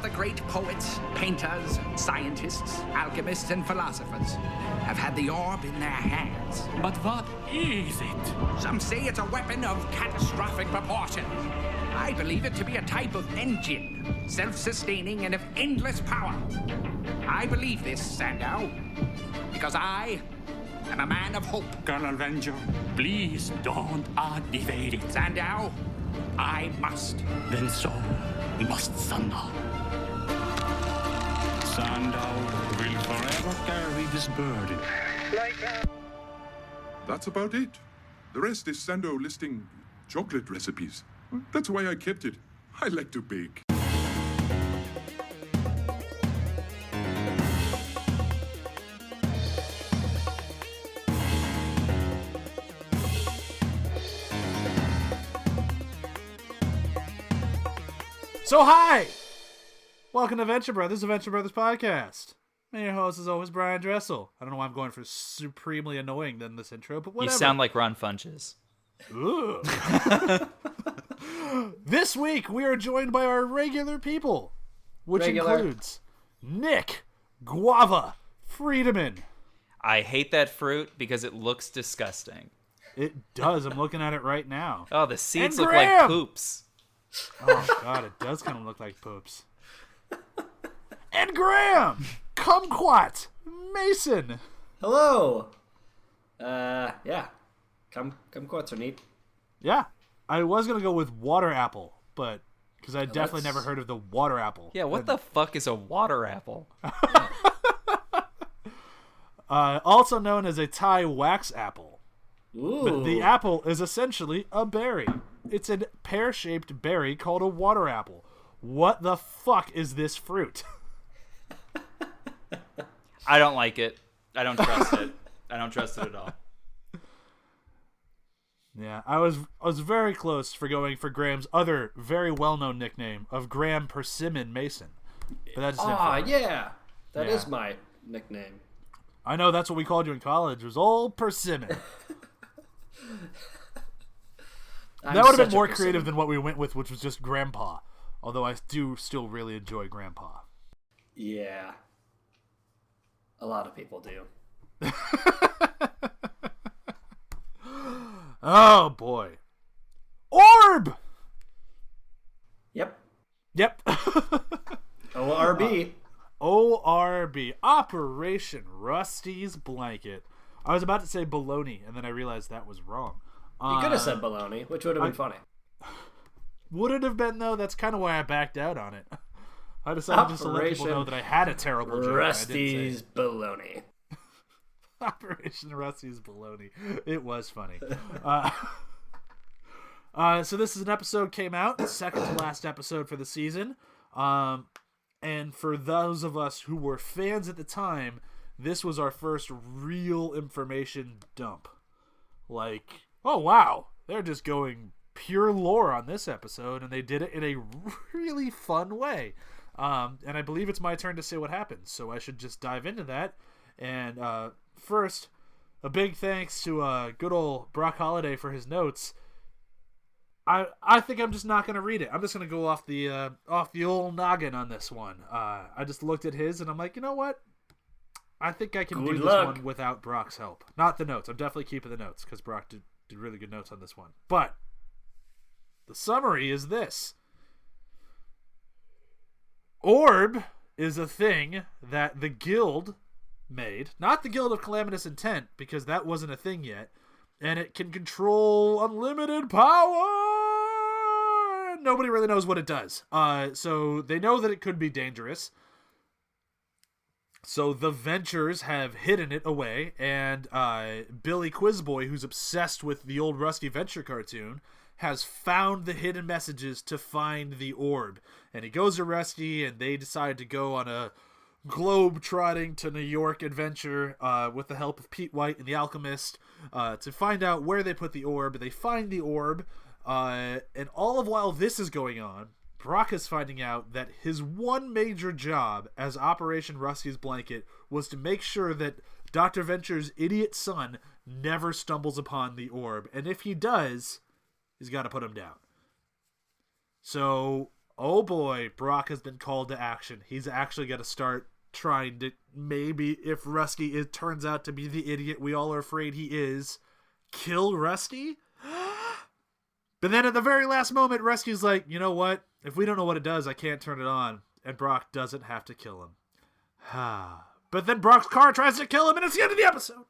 the great poets, painters, scientists, alchemists, and philosophers have had the orb in their hands. But what is it? Some say it's a weapon of catastrophic proportions. I believe it to be a type of engine, self-sustaining and of endless power. I believe this, Sandow, because I am a man of hope. Colonel Venger, please don't activate it. Sandow, I must. Then so must Sandow. Sandow will forever carry this burden. That's about it. The rest is Sandow listing chocolate recipes. That's why I kept it. I like to bake. So hi! Welcome to Venture Brothers, the Venture Brothers podcast. And your host is always Bryan Dressel. I don't know why I'm going for supremely annoying than this intro, but whatever. You sound like Ron Funches. Ooh. This week we are joined by our regular people, which includes Nick, Guava, Friedemann. I hate that fruit because it looks disgusting. It does. I'm looking at it right now. Oh, the seeds And look Graham. like poops. Oh god, it does kind of look like poops. And Graham, Kumquat, Mason. Hello. Yeah. Kumquats are neat. Yeah, I was gonna go with water apple, but because I definitely never heard of the water apple. Yeah, what the fuck is a water apple? Also known as a Thai wax apple. Ooh. But the apple is essentially a berry. It's a pear-shaped berry called a water apple. What the fuck is this fruit? I don't like it. I don't trust it. I don't trust it at all. Yeah, I was very close for going for Graham's other very well-known nickname of Graham Persimmon Mason. But that just didn't fit. Yeah. That Yeah. is my nickname. I know that's what we called you in college. Was old Persimmon. That would have been more creative than what we went with, which was just Grandpa. Although I do still really enjoy Grandpa. Yeah. A lot of people do. Oh boy. Orb! Yep. ORB. ORB. Operation Rusty's Blanket. I was about to say baloney, and then I realized that was wrong. You could have said baloney, which would have been funny. Would it have been, though? That's kind of why I backed out on it. I decided just to let people know that I had a terrible joke. Rusty's baloney. Operation Rusty's Baloney. It was funny. So this is an episode came out, the second to last episode for the season. And for those of us who were fans at the time, this was our first real information dump. Like, oh wow, they're just going pure lore on this episode, and they did it in a really fun way. And I believe it's my turn to say what happened, so I should just dive into that. And first, a big thanks to good old Brok Holliday for his notes. I think I'm just not going to read it. I'm just going to go off the old noggin on this one. I just looked at his, and I'm like, you know what? I think I can do this one without Brock's help. Not the notes. I'm definitely keeping the notes, because Brok did really good notes on this one. But the summary is this. Orb is a thing that the guild made. Not the Guild of Calamitous Intent, because that wasn't a thing yet. And it can control unlimited power! Nobody really knows what it does. So they know that it could be dangerous. So the Ventures have hidden it away, and Billy Quizboy, who's obsessed with the old Rusty Venture cartoon, has found the hidden messages to find the orb. And he goes to Rusty, and they decide to go on a globe-trotting to New York adventure with the help of Pete White and the Alchemist to find out where they put the orb. They find the orb, and all of while this is going on, Brok is finding out that his one major job as Operation Rusty's Blanket was to make sure that Dr. Venture's idiot son never stumbles upon the orb. And if he does, he's got to put him down. So oh boy, Brok has been called to action. He's actually got to start trying to, maybe if Rusty turns out to be the idiot we all are afraid he is, kill Rusty. But then at the very last moment, Rusty's like, you know what? If we don't know what it does, I can't turn it on. And Brok doesn't have to kill him. But then Brok's car tries to kill him, and it's the end of the episode.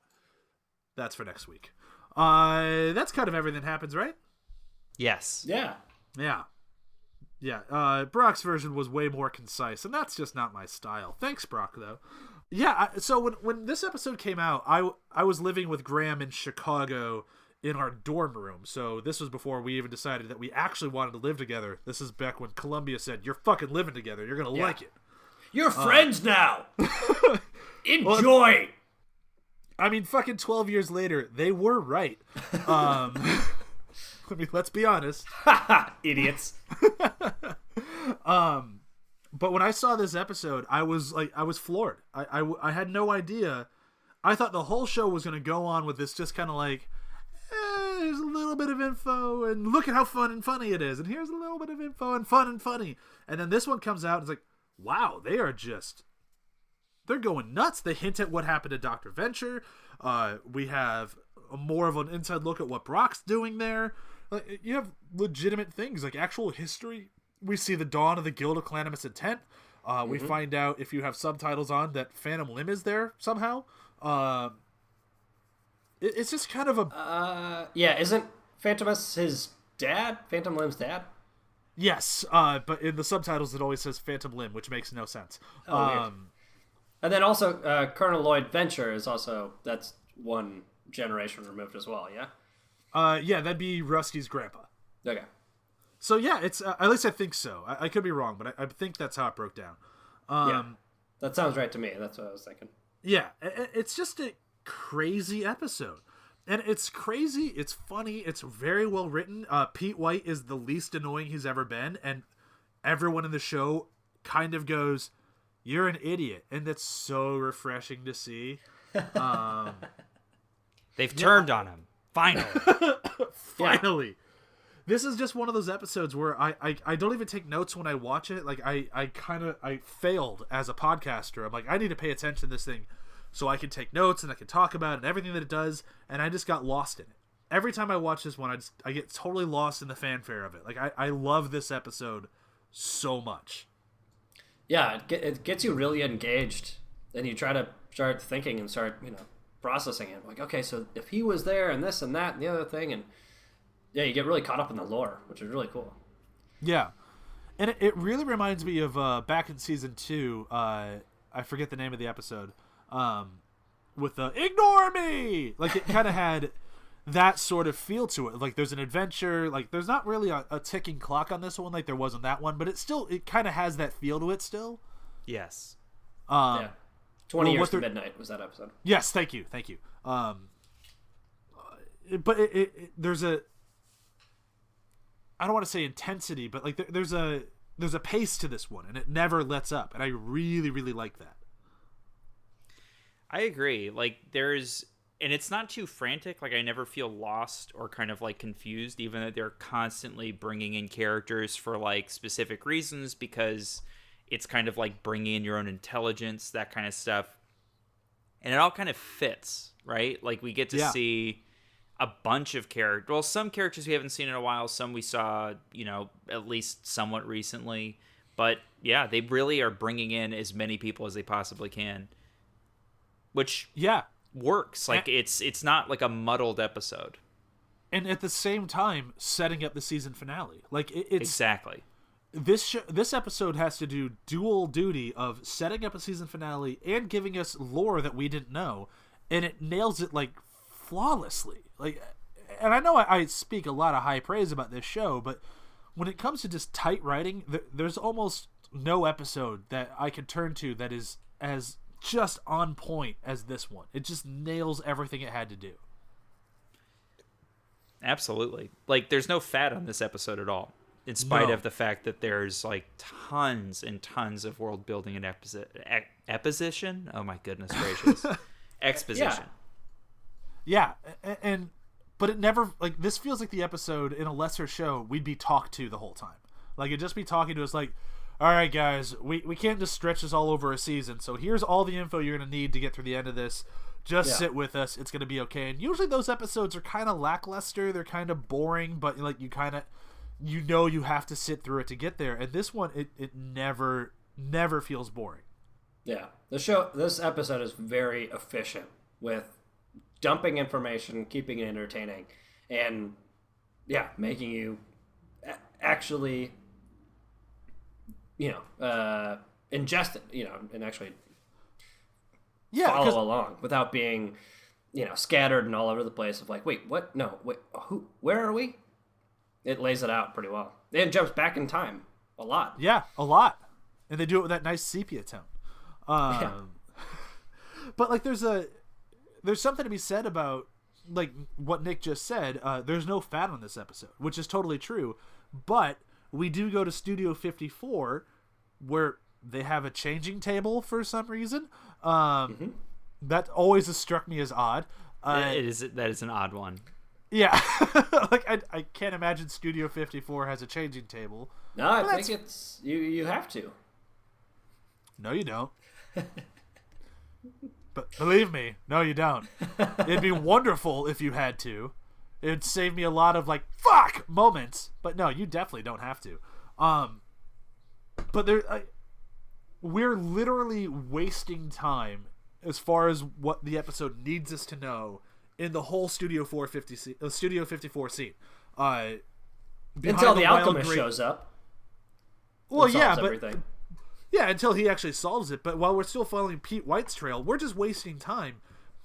That's for next week. That's kind of everything that happens, right? Yes. Yeah. Yeah. Brok's version was way more concise, and that's just not my style. Thanks, Brok, though. Yeah, so when this episode came out, I was living with Graham in Chicago in our dorm room. So this was before we even decided that we actually wanted to live together. This is back when Columbia said, you're fucking living together. You're going to like it. You're friends now. Enjoy. I mean, fucking 12 years later, they were right. I mean, let's be honest. Idiots. But when I saw this episode, I was floored. I had no idea. I thought the whole show was going to go on with this just kind of like, there's a little bit of info, and look at how fun and funny it is, and here's a little bit of info and fun and funny. And then this one comes out, and it's like, wow, they're going nuts. They hint at what happened to Dr. Venture. We have more of an inside look at what Brok's doing there. Like, you have legitimate things, like actual history. We see the dawn of the Guild of Calamitous Intent. We find out, if you have subtitles on, that Phantom Limb is there somehow. It's just kind of a... isn't Phantomus his dad? Phantom Limb's dad? Yes, but in the subtitles it always says Phantom Limb, which makes no sense. Weird. And then also, Colonel Lloyd Venture is also... That's one generation removed as well, yeah? Yeah, that'd be Rusty's grandpa. Okay. So yeah, it's... at least I think so. I could be wrong, but I think that's how it broke down. Yeah, that sounds right to me. That's what I was thinking. Yeah, it's just a crazy episode. And it's crazy, it's funny, it's very well written. Pete White is the least annoying he's ever been, and everyone in the show kind of goes, you're an idiot. And that's so refreshing to see. They've turned on him. Finally. Finally. This is just one of those episodes where I don't even take notes when I watch it. Like, I failed as a podcaster. I'm like, I need to pay attention to this thing so I can take notes and I can talk about it and everything that it does, and I just got lost in it. Every time I watch this one, I get totally lost in the fanfare of it. Like, I love this episode so much. Yeah, it gets you really engaged, and you try to start thinking and start, processing it. Like, okay, so if he was there and this and that and the other thing, and yeah, you get really caught up in the lore, which is really cool. Yeah. And it really reminds me of back in season 2, I forget the name of the episode, with the ignore me. Like, it kind of had that sort of feel to it. Like, there's an adventure. Like, there's not really a ticking clock on this one like there was on that one, but it kind of has that feel to it still. Yes. 20 years to midnight was that episode. Yes, thank you. But there's a, I don't want to say intensity, but like there's a pace to this one, and it never lets up, and I really, really like that. I agree. Like, and it's not too frantic. Like, I never feel lost or kind of like confused, even though they're constantly bringing in characters for like specific reasons, because it's kind of like bringing in your own intelligence, that kind of stuff. And it all kind of fits, right? Like, we get to see a bunch of characters. Well, some characters we haven't seen in a while. Some we saw, at least somewhat recently. But yeah, they really are bringing in as many people as they possibly can. Which works. Like, it's not like a muddled episode. And at the same time, setting up the season finale. Like, it's exactly. This episode has to do dual duty of setting up a season finale and giving us lore that we didn't know, and it nails it like flawlessly. Like, and I know I speak a lot of high praise about this show, but when it comes to just tight writing, there's almost no episode that I can turn to that is as just on point as this one. It just nails everything it had to do. Absolutely. Like, there's no fat on this episode at all, in spite of the fact that there's like tons and tons of world building and exposition. Oh my goodness gracious. Exposition. Yeah, but it never, like, this feels like the episode in a lesser show we'd be talked to the whole time. Like, it'd just be talking to us like, all right, guys, we can't just stretch this all over a season. So here's all the info you're going to need to get through the end of this. Just sit with us. It's going to be okay. And usually those episodes are kind of lackluster. They're kind of boring, but like you have to sit through it to get there. And this one, it never feels boring. Yeah. This episode is very efficient with dumping information, keeping it entertaining, and making you actually, ingest it, and actually follow along without being, scattered and all over the place of like, wait, what? No, wait, who? Where are we? It lays it out pretty well. It jumps back in time a lot. Yeah, a lot, and they do it with that nice sepia tone. But like, there's something to be said about like what Nick just said. There's no fat on this episode, which is totally true. But we do go to Studio 54, where they have a changing table for some reason. That always has struck me as odd. That is an odd one. Yeah, like I can't imagine Studio 54 has a changing table. No, I think it's you have to. No, you don't. But believe me, no, you don't. It'd be wonderful if you had to. It'd save me a lot of like fuck moments. But no, you definitely don't have to. But we're literally wasting time as far as what the episode needs us to know in the whole Studio 54 scene. Until the alchemist shows up. Well, yeah, but everything. Yeah, until he actually solves it. But while we're still following Pete White's trail, we're just wasting time.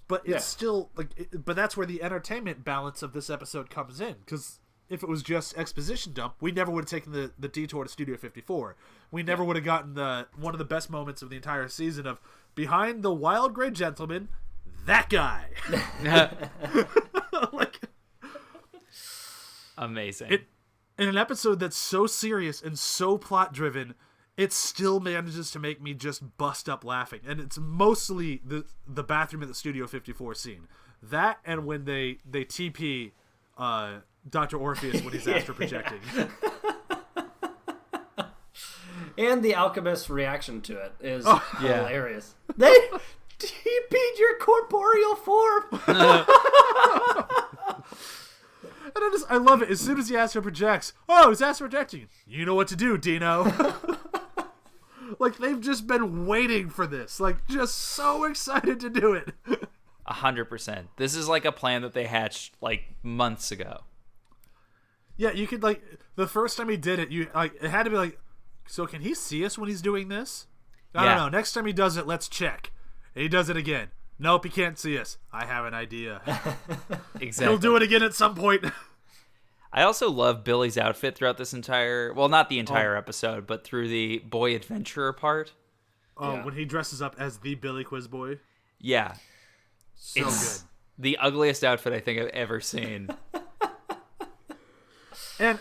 But it's still but that's where the entertainment balance of this episode comes in. Because if it was just exposition dump, we never would have taken the detour to Studio 54. We never would have gotten one of the best moments of the entire season of behind the wild gray gentleman, that guy. Like, amazing. In an episode that's so serious and so plot driven, it still manages to make me just bust up laughing. And it's mostly the bathroom at the Studio 54 scene. That and when they TP Dr. Orpheus when he's astral projecting. And the alchemist's reaction to it is hilarious. They TP'd your corporeal form! And I love it. As soon as he astral projects, he's astral projecting. You know what to do, Dino. Like, they've just been waiting for this. Like, just so excited to do it. 100%. This is like a plan that they hatched like months ago. Yeah, you could like the first time he did it, it had to be like, so can he see us when he's doing this? I don't know. Next time he does it, let's check. And he does it again. Nope, he can't see us. I have an idea. Exactly. He'll do it again at some point. I also love Billy's outfit throughout this entire, well, not the entire episode, but through the boy adventurer part. When he dresses up as the Billy Quiz Boy. Yeah. So it's good. the ugliest outfit I think I've ever seen. And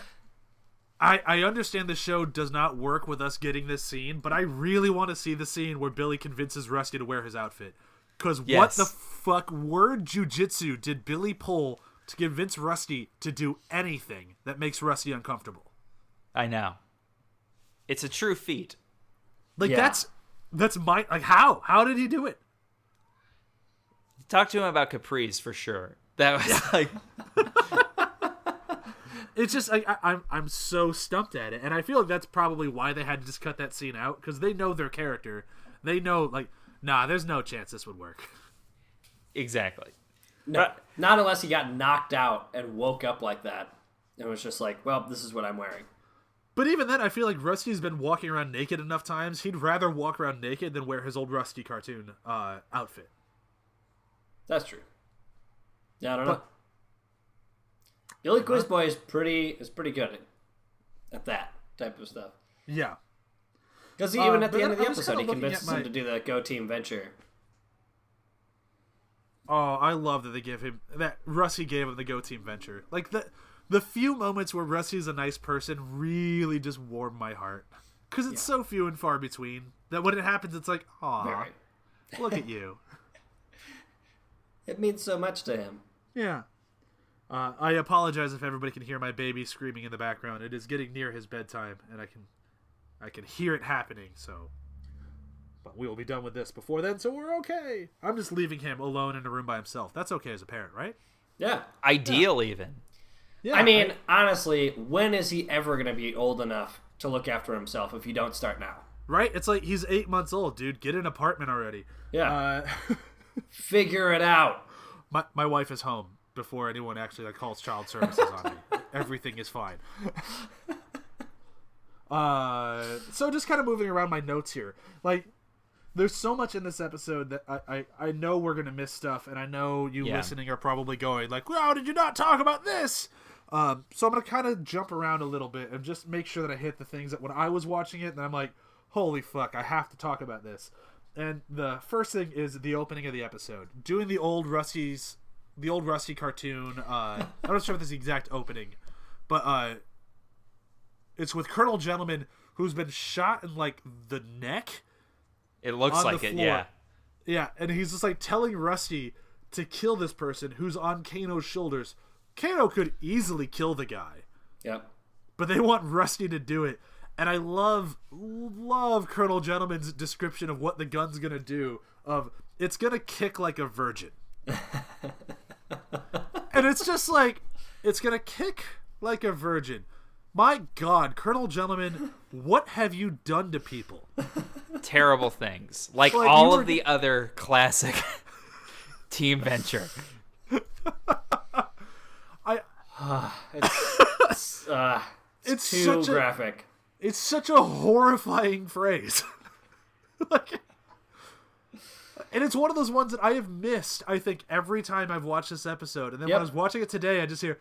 I understand the show does not work with us getting this scene, but I really want to see the scene where Billy convinces Rusty to wear his outfit. Because what the fuck word jujitsu did Billy pull to convince Rusty to do anything that makes Rusty uncomfortable? I know. It's a true feat. Like, that's my... Like, how? How did he do it? Talk to him about capris for sure. That was like... It's just, I'm so stumped at it. And I feel like that's probably why they had to just cut that scene out. Because they know their character. They know, like, nah, there's no chance this would work. Exactly. No, not unless he got knocked out and woke up like that. And was just like, well, this is what I'm wearing. But even then, I feel like Rusty's been walking around naked enough times. He'd rather walk around naked than wear his old Rusty cartoon outfit. That's true. Yeah, I don't know. Billy Quiz Boy is pretty good at that type of stuff. Yeah. Because even at the end of the episode, he convinces him to do the Go Team Venture. Oh, I love that they give him that. Rusty gave him the Go Team Venture. Like the few moments where Rusty's a nice person really just warm my heart. Because it's so few and far between that when it happens, it's like, aw, look at you. It means so much to him. Yeah. I apologize if everybody can hear my baby screaming in the background. It is getting near his bedtime, and I can hear it happening. So, but we will be done with this before then, so we're okay. I'm just leaving him alone in a room by himself. That's okay as a parent, right? Yeah. Ideal, even. Yeah. I mean, honestly, when is he ever going to be old enough to look after himself if you don't start now? Right? It's like he's 8 months old, dude. Get an apartment already. Yeah. Figure it out. My wife is home before anyone actually calls child services on me. Everything is fine. So just kind of moving around my notes here. Like, there's so much in this episode that I know we're going to miss stuff, and I know you listening are probably going like, "Wow, did you not talk about this?" So I'm going to kind of jump around a little bit and just make sure that I hit the things that when I was watching it, and I'm like, holy fuck, I have to talk about this. And the first thing is the opening of the episode. Doing the old Rusty cartoon. I'm not sure if this is the exact opening, but it's with Colonel Gentleman, who's been shot in like the neck. It looks like it, yeah. Yeah, and he's just like telling Rusty to kill this person who's on Kano's shoulders. Kano could easily kill the guy. Yep. But they want Rusty to do it. And I love Colonel Gentleman's description of what the gun's gonna do. Of, it's gonna kick like a virgin. And it's just like, it's gonna kick like a virgin. My God, Colonel Gentleman, what have you done to people? Terrible things. Like Like, all you were- of the other classic Team Venture. It's too such graphic. It's such a horrifying phrase. Like, and it's one of those ones that I have missed, I think, every time I've watched this episode. And then when I was watching it today, I just hear,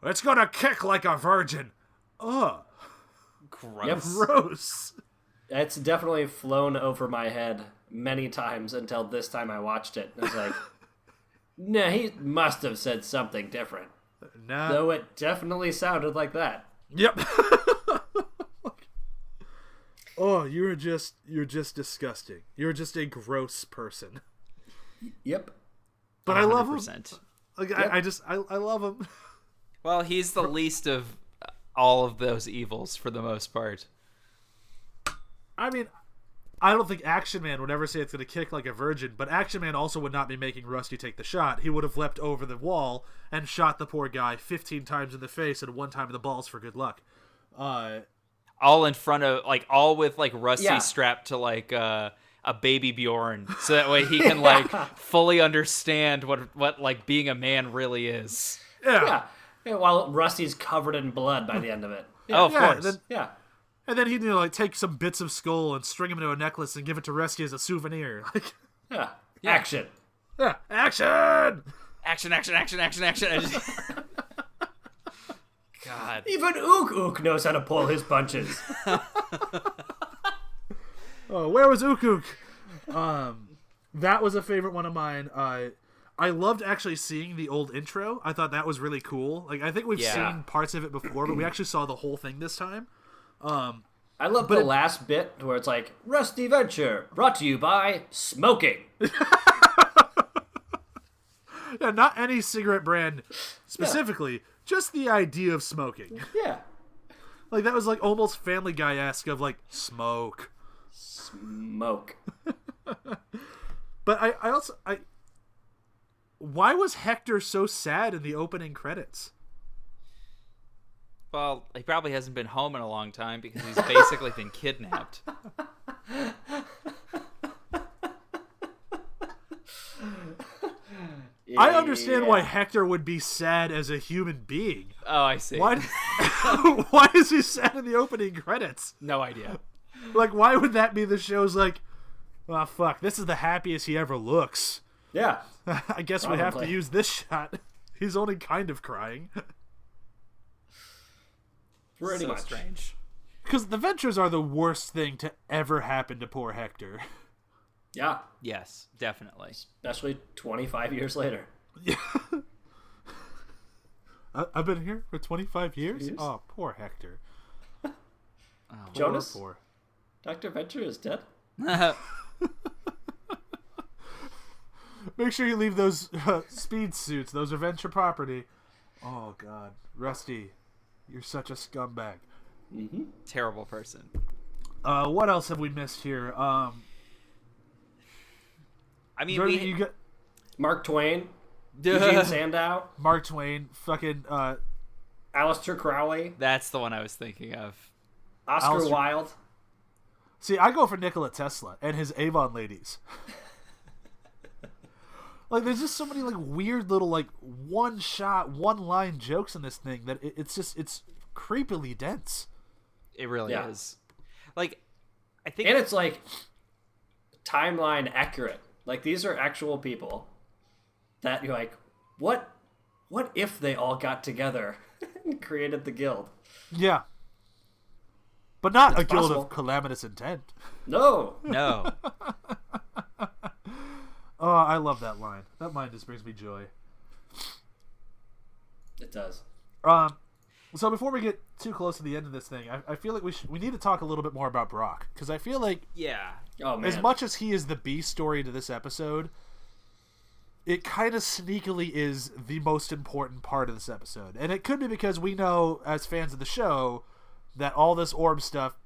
it's gonna kick like a virgin. Ugh. Gross. Yep. Gross. It's definitely flown over my head many times until this time I watched it. I was like, nah, he must have said something different. Nah. Though it definitely sounded like that. Yep. Oh, you're just disgusting. You're just a gross person. Yep. But I love him. 100%. Like, Yep. I love him. Well, he's the least of all of those evils for the most part. I mean, I don't think Action Man would ever say it's going to kick like a virgin, but Action Man also would not be making Rusty take the shot. He would have leapt over the wall and shot the poor guy 15 times in the face and 1 time in the balls for good luck. All in front of, like, all with, like, Rusty Yeah. strapped to, like, a baby Bjorn. So that way he can, like, fully understand what, like, being a man really is. Yeah. While Rusty's covered in blood by the end of it. Oh, of course. Then, Yeah. and then he'd like take some bits of skull and string them into a necklace and give it to Rusty as a souvenir. Like, Yeah. Action. yeah, action! Action. I just... God. Even Ook knows how to pull his punches. Oh, where was Ukuk? That was a favorite one of mine. I loved actually seeing the old intro. I thought that was really cool. Like, I think we've seen parts of it before, but we actually saw the whole thing this time. I love the last bit where it's like, Rusty Venture, brought to you by smoking. Yeah, not any cigarette brand specifically, just the idea of smoking. Yeah. Like, that was like almost Family Guy-esque of like, smoke. Smoke. But I also why was Hector so sad in the opening credits? Well, he probably hasn't been home in a long time because he's basically been kidnapped. I understand why Hector would be sad as a human being. Oh, I see. Why? Why is he sad in the opening credits? No idea. Like, why would that be the show's like, oh, fuck, this is the happiest he ever looks. Yeah. I guess we have to Probably. use this shot. He's only kind of crying. Pretty So much. strange. Because the Ventures are the worst thing to ever happen to poor Hector. Yeah. Yes, definitely. Especially 25 years later. I've been here for 25 years? Oh, poor Hector. Jonas? Poor. Dr. Venture is dead? Make sure you leave those speed suits. Those are Venture property. Oh God, Rusty, you're such a scumbag. Terrible person. What else have we missed here? I mean, you got Mark Twain, Eugene Sandow, Mark Twain, fucking Aleister Crowley, that's the one I was thinking of. Oscar Wilde. See, I go for Nikola Tesla and his Avon ladies. Like, there's just so many like weird little like one shot, one line jokes in this thing that it's creepily dense. It really is. Like, I think, And it's like timeline accurate. Like, these are actual people that you're like, what if they all got together and created the guild? Yeah. But not It's a guild possible. of calamitous intent. No. no. Oh, I love that line. That line just brings me joy. It does. So before we get too close to the end of this thing, I feel like we need to talk a little bit more about Brok, because I feel like Yeah. Oh, man. as much as he is the B story to this episode, it kind of sneakily is the most important part of this episode. And it could be because we know, as fans of the show, that all this orb stuff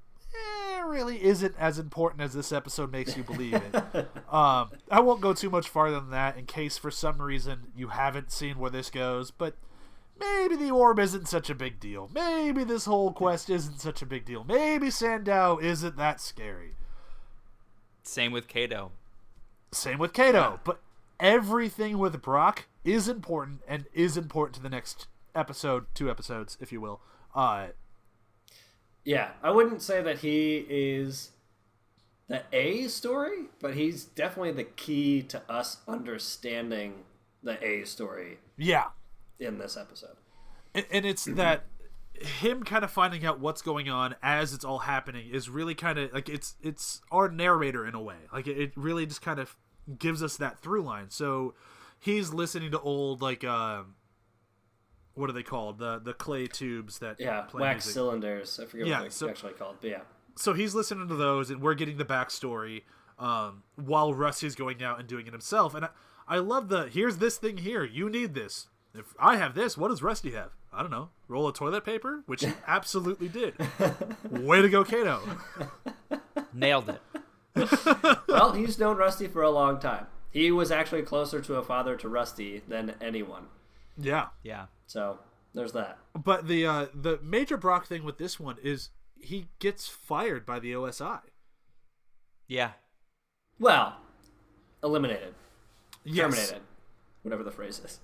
really isn't as important as this episode makes you believe it. I won't go too much farther than that in case for some reason you haven't seen where this goes, but maybe the orb isn't such a big deal. Maybe this whole quest isn't such a big deal. Maybe Sandow isn't that scary. Same with Kato. Same with Kato, but everything with Brok is important and is important to the next episode, 2 episodes, if you will. Yeah, I wouldn't say that he is the A story, but he's definitely the key to us understanding the A story Yeah. in this episode. And it's that him kind of finding out what's going on as it's all happening is really kind of like it's our narrator in a way. Like it really just kind of gives us that through line. So he's listening to old like what are they called? The clay tubes that play wax music. cylinders. I forget Yeah, what so- they're actually called, but yeah. So he's listening to those, and we're getting the backstory while Rusty's going out and doing it himself. And I love here's this thing here. You need this. If I have this, what does Rusty have? I don't know. Roll of toilet paper? Which he absolutely did. Way to go, Kato. Nailed it. Well, he's known Rusty for a long time. He was actually closer to a father to Rusty than anyone. Yeah. Yeah. So, there's that. But the major Brok thing with this one is he gets fired by the OSI. Yeah. Well, eliminated. Yes. Terminated. Whatever the phrase is.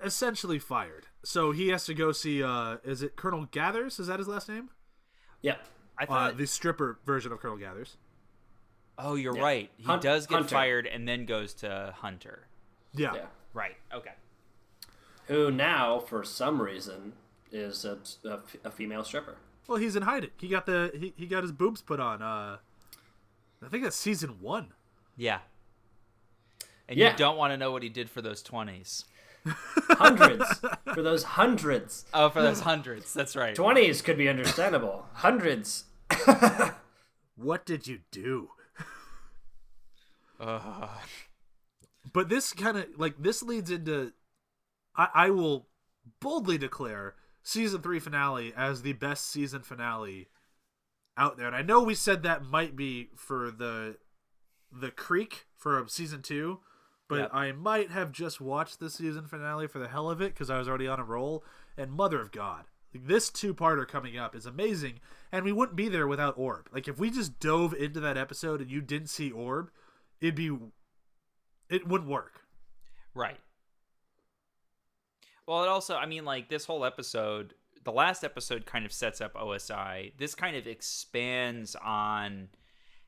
Essentially fired. So he has to go see, is it Colonel Gathers? Is that his last name? Yeah. I thought. The stripper version of Colonel Gathers. Oh, you're right. He does get Hunter. fired and then goes to Hunter. Yeah. Yeah. Right. Okay. Who now, for some reason, is a female stripper. Well, he's in hiding. He got he got his boobs put on. I think that's season 1. Yeah. And Yeah. you don't want to know what he did for those 20s. Hundreds. For those hundreds. Oh, for those hundreds. That's right. 20s could be understandable. Hundreds. What did you do? But this kind of this leads into I will boldly declare season 3 finale as the best season finale out there. And I know we said that might be for the Creek for season 2, but Yep. I might have just watched the season finale for the hell of it because I was already on a roll. And mother of God, this 2-parter coming up is amazing, and we wouldn't be there without Orb. Like if we just dove into that episode and you didn't see Orb, it wouldn't work. Right. Well, it also, I mean, this whole episode, the last episode kind of sets up OSI. This kind of expands on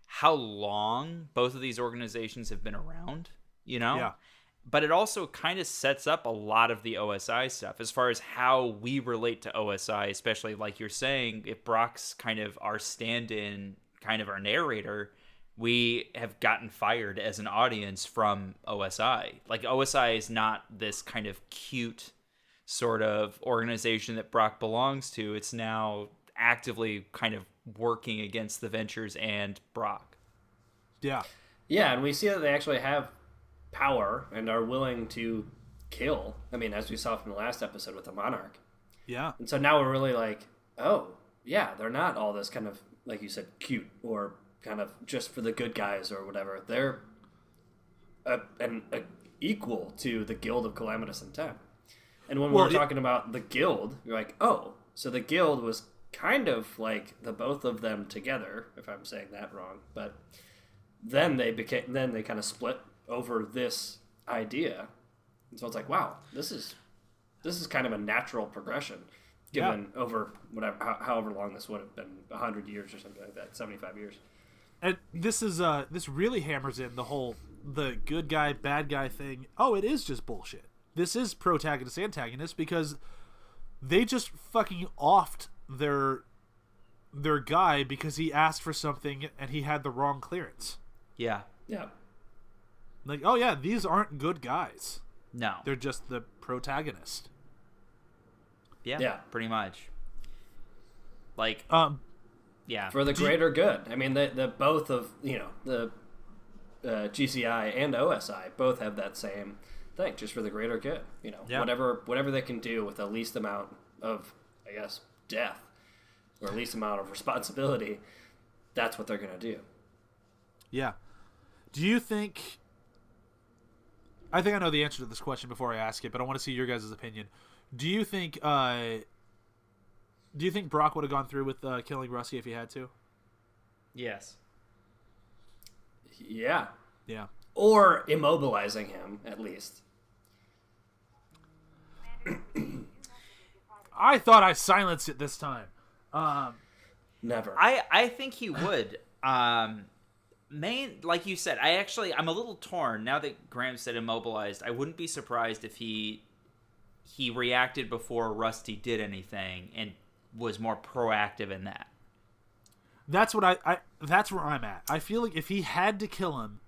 how long both of these organizations have been around, you know? Yeah. But it also kind of sets up a lot of the OSI stuff as far as how we relate to OSI, especially like you're saying, if Brock's kind of our stand-in, kind of our narrator, we have gotten fired as an audience from OSI. Like OSI is not this kind of cute sort of organization that Brok belongs to. It's now actively kind of working against the Ventures and Brok. Yeah. Yeah, and we see that they actually have power and are willing to kill. I mean, as we saw from the last episode with the Monarch. Yeah. And so now we're really like, oh, yeah, they're not all this kind of, like you said, cute or kind of just for the good guys or whatever. They're equal to the Guild of Calamitous Intent. And when we're talking about the Guild, you're like, oh, so the Guild was kind of like the both of them together, if I'm saying that wrong. But then they kind of split over this idea. And so it's like, wow, this is kind of a natural progression, given over however long this would have been, 100 years or something like that, 75 years. And this really hammers in the good guy, bad guy thing. Oh, it is just bullshit. This is protagonist, antagonist, because they just fucking offed their guy because he asked for something and he had the wrong clearance. Yeah. Yeah. Like, oh yeah, these aren't good guys. No. They're just the protagonist. Yeah. Pretty much. Like, yeah. For the greater good. I mean, the both of, the GCI and OSI both have that same thing, just for the greater good. Whatever they can do with the least amount of, I guess, death or least amount of responsibility, that's what they're going to do. Yeah. Do you think... I think I know the answer to this question before I ask it, but I want to see your guys' opinion. Do you think Brok would have gone through with killing Rusty if he had to? Yes. Yeah. Yeah. Or immobilizing him, at least. I thought I silenced it this time. Never. I think he would. Like you said, I'm a little torn now that Graham said immobilized. I wouldn't be surprised if he reacted before Rusty did anything and was more proactive in that. That's what that's where I'm at. I feel like if he had to kill him,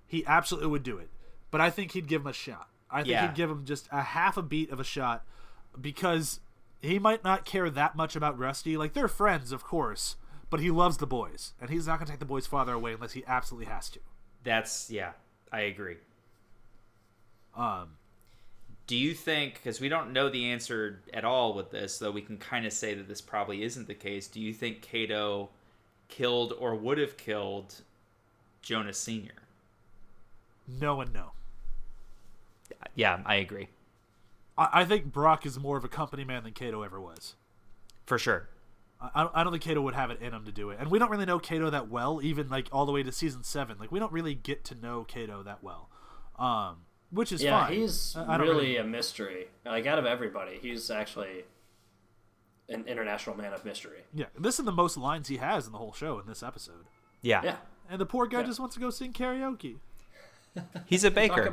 he absolutely would do it. But I think he'd give him a shot. I think he'd give him just a half a beat of a shot, because he might not care that much about Rusty. Like, they're friends, of course, but he loves the boys, and he's not going to take the boys' father away unless he absolutely has to. I agree. Do you think, because we don't know the answer at all with this, though we can kind of say that this probably isn't the case, do you think Cato killed or would have killed Jonas Sr.? No and no. Yeah, I agree. I think Brok is more of a company man than Cato ever was. For sure. I don't think Cato would have it in him to do it. And we don't really know Cato that well, even like all the way to season 7. Like, we don't really get to know Cato that well. Which is fine. Yeah, he's really a mystery. Like, out of everybody, he's actually an international man of mystery. Yeah, this is the most lines he has in the whole show in this episode. Yeah. And the poor guy just wants to go sing karaoke. He's a baker.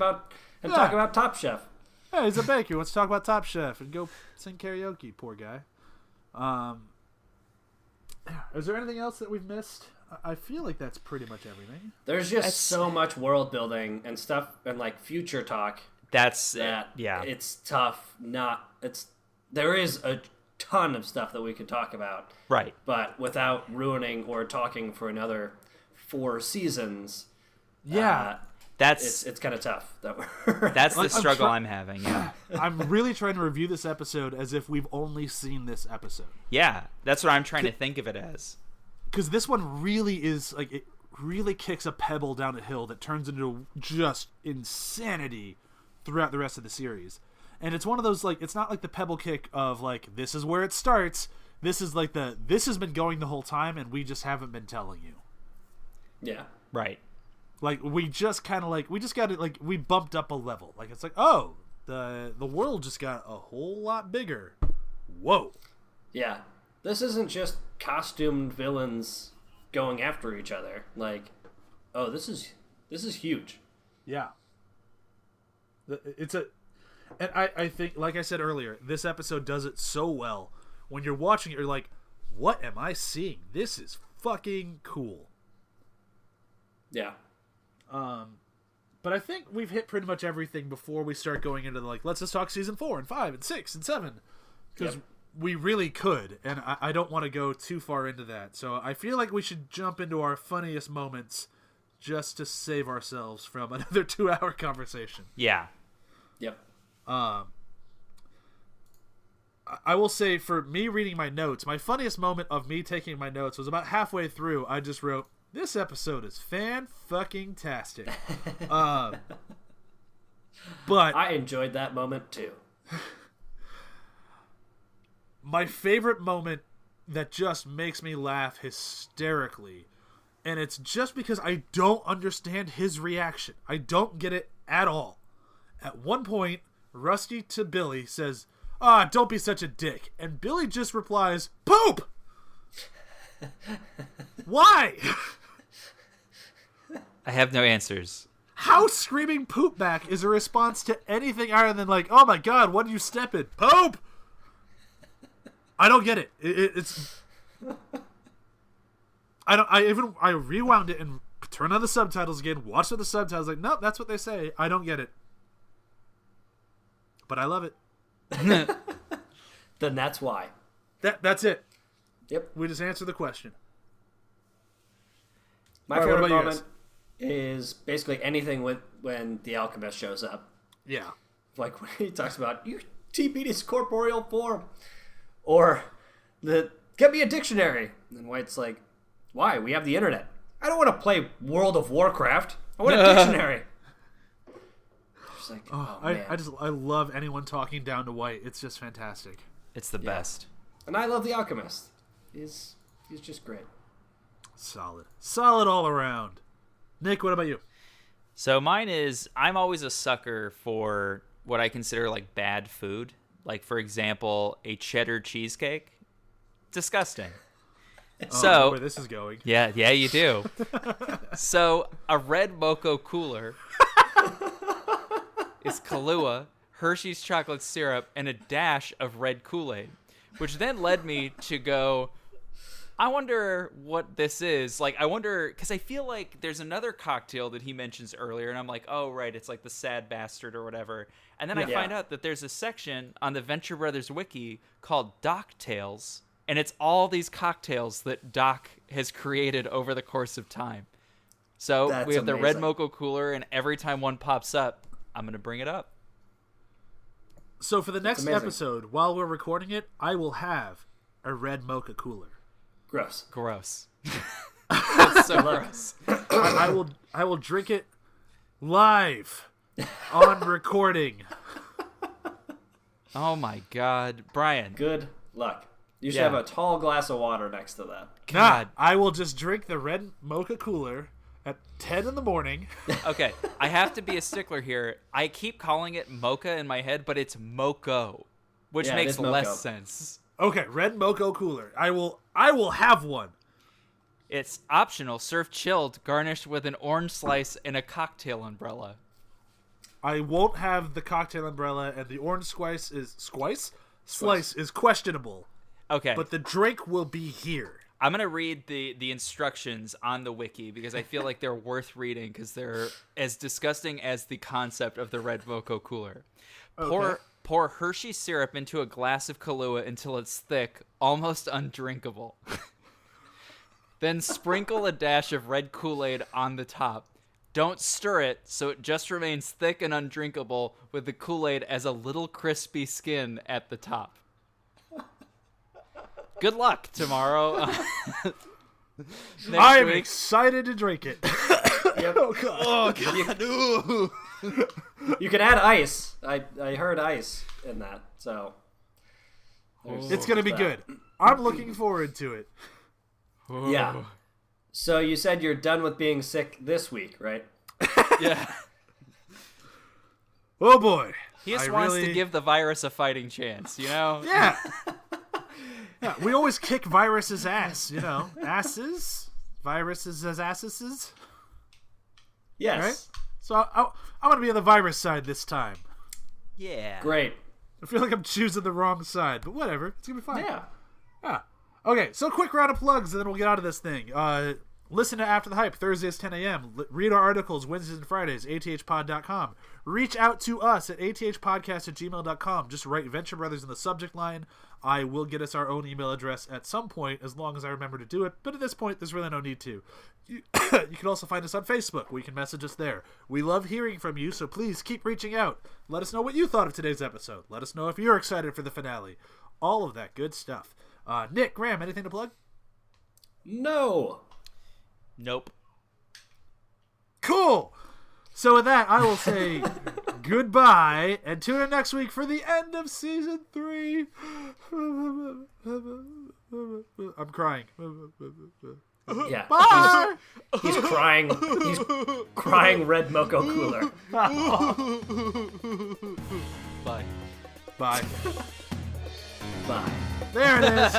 Talk about Top Chef. Yeah, he's a baker. Let's talk about Top Chef and go sing karaoke, poor guy. Is there anything else that we've missed? I feel like that's pretty much everything. There's just so much world building and stuff and like future talk. It's tough. There is a ton of stuff that we could talk about. Right. But without ruining or talking for another 4 seasons. Yeah. It's kind of tough. That's the struggle I'm having. Yeah. I'm really trying to review this episode as if we've only seen this episode. Yeah, that's what I'm trying to think of it as. Because this one really is like, it really kicks a pebble down a hill that turns into just insanity throughout the rest of the series. And it's one of those, like, it's not like the pebble kick of like, this is where it starts. This is like this has been going the whole time and we just haven't been telling you. Yeah. Right. Like, we just kind of like, we just got it, like, we bumped up a level. Like, it's like, oh, the world just got a whole lot bigger. Whoa. Yeah. This isn't just costumed villains going after each other. Like, oh, this is huge. Yeah. And I think, like I said earlier, this episode does it so well. When you're watching it, you're like, what am I seeing? This is fucking cool. Yeah. But I think we've hit pretty much everything before we start going into the, like, let's just talk season 4 and 5 and 6 and 7. Because we really could, and I don't want to go too far into that. So I feel like we should jump into our funniest moments just to save ourselves from another 2-hour conversation. Yeah. Yep. I will say, for me reading my notes, my funniest moment of me taking my notes was about halfway through. I just wrote, "This episode is fan-fucking-tastic." But I enjoyed that moment too. My favorite moment that just makes me laugh hysterically, and it's just because I don't understand his reaction. I don't get it at all. At one point, Rusty to Billy says, "Don't be such a dick." And Billy just replies, "Poop!" Why? I have no answers. How screaming poop back is a response to anything other than like, "Oh my god, what did you step in? Poop!" I don't get it. It's. I rewound it and turned on the subtitles again, watched with the subtitles, like, nope, that's what they say. I don't get it. But I love it. Then that's why. That's it. Yep. We just answered the question. My All right, favorite what about you moment is basically anything with when the alchemist shows up. Yeah. Like when he talks about, "You TP'd his corporeal form." Or, "Get me a dictionary." And White's like, "Why? We have the internet." "I don't want to play World of Warcraft. I want a dictionary." Just like, man. I love anyone talking down to White. It's just fantastic. It's the best. And I love the alchemist. He's just great. Solid all around. Nick, what about you? So mine is, I'm always a sucker for what I consider like bad food. Like, for example, a cheddar cheesecake. Disgusting. So where this is going. Yeah, you do. So a red mocha cooler is Kahlua, Hershey's chocolate syrup, and a dash of red Kool-Aid, which then led me to go, I wonder what this is. Like, I wonder, because I feel like there's another cocktail that he mentions earlier, and I'm like, oh, right, it's like the Sad Bastard or whatever. And then I find out that there's a section on the Venture Brothers wiki called Doc Tales, and it's all these cocktails that Doc has created over the course of time. So we have the red mocha cooler, and every time one pops up, I'm going to bring it up. So for the next episode, while we're recording it, I will have a red mocha cooler. Gross. That's so gross. I will drink it live on recording. Oh my God, Brian. Good luck. You should have a tall glass of water next to that. God. I will just drink the red mocha cooler at 10 in the morning. Okay, I have to be a stickler here. I keep calling it mocha in my head, but it's moco, which makes less sense. Okay, red mocha cooler. I will have one. It's optional, served chilled, garnished with an orange slice and a cocktail umbrella. I won't have the cocktail umbrella, and the orange slice is questionable. Okay. But the drink will be here. I'm going to read the instructions on the wiki because I feel like they're worth reading because they're as disgusting as the concept of the red mocha cooler. Okay. Pour Hershey syrup into a glass of Kahlua until it's thick, almost undrinkable. Then sprinkle a dash of red Kool-Aid on the top. Don't stir it so it just remains thick and undrinkable with the Kool-Aid as a little crispy skin at the top. Good luck tomorrow. I'm excited to drink it. Yep. Oh God. Ooh. You can add ice. I heard ice in that, so It's going to be good. I'm looking forward to it. Yeah. So you said you're done with being sick this week, right? Yeah. Oh boy. He just wants to give the virus a fighting chance, you know? Yeah. Yeah, we always kick viruses' ass, you know. Asses. Viruses as asses. Yes. Right? So I'm going to be on the virus side this time. Yeah. Great. I feel like I'm choosing the wrong side, but whatever. It's going to be fine. Yeah. Yeah. Okay, so quick round of plugs, and then we'll get out of this thing. Listen to After the Hype, Thursdays 10 a.m. Read our articles Wednesdays and Fridays, athpod.com. Reach out to us at athpodcast@gmail.com. Just write Venture Brothers in the subject line. I will get us our own email address at some point, as long as I remember to do it. But at this point, there's really no need to. You can also find us on Facebook. We can message us there. We love hearing from you, so please keep reaching out. Let us know what you thought of today's episode. Let us know if you're excited for the finale. All of that good stuff. Nick, Graham, anything to plug? No. Nope. Cool. So with that, I will say goodbye and tune in next week for the end of season 3. I'm crying. Yeah. Bye. He's crying. He's crying red mocha cooler. Bye. Bye. Bye. There it is.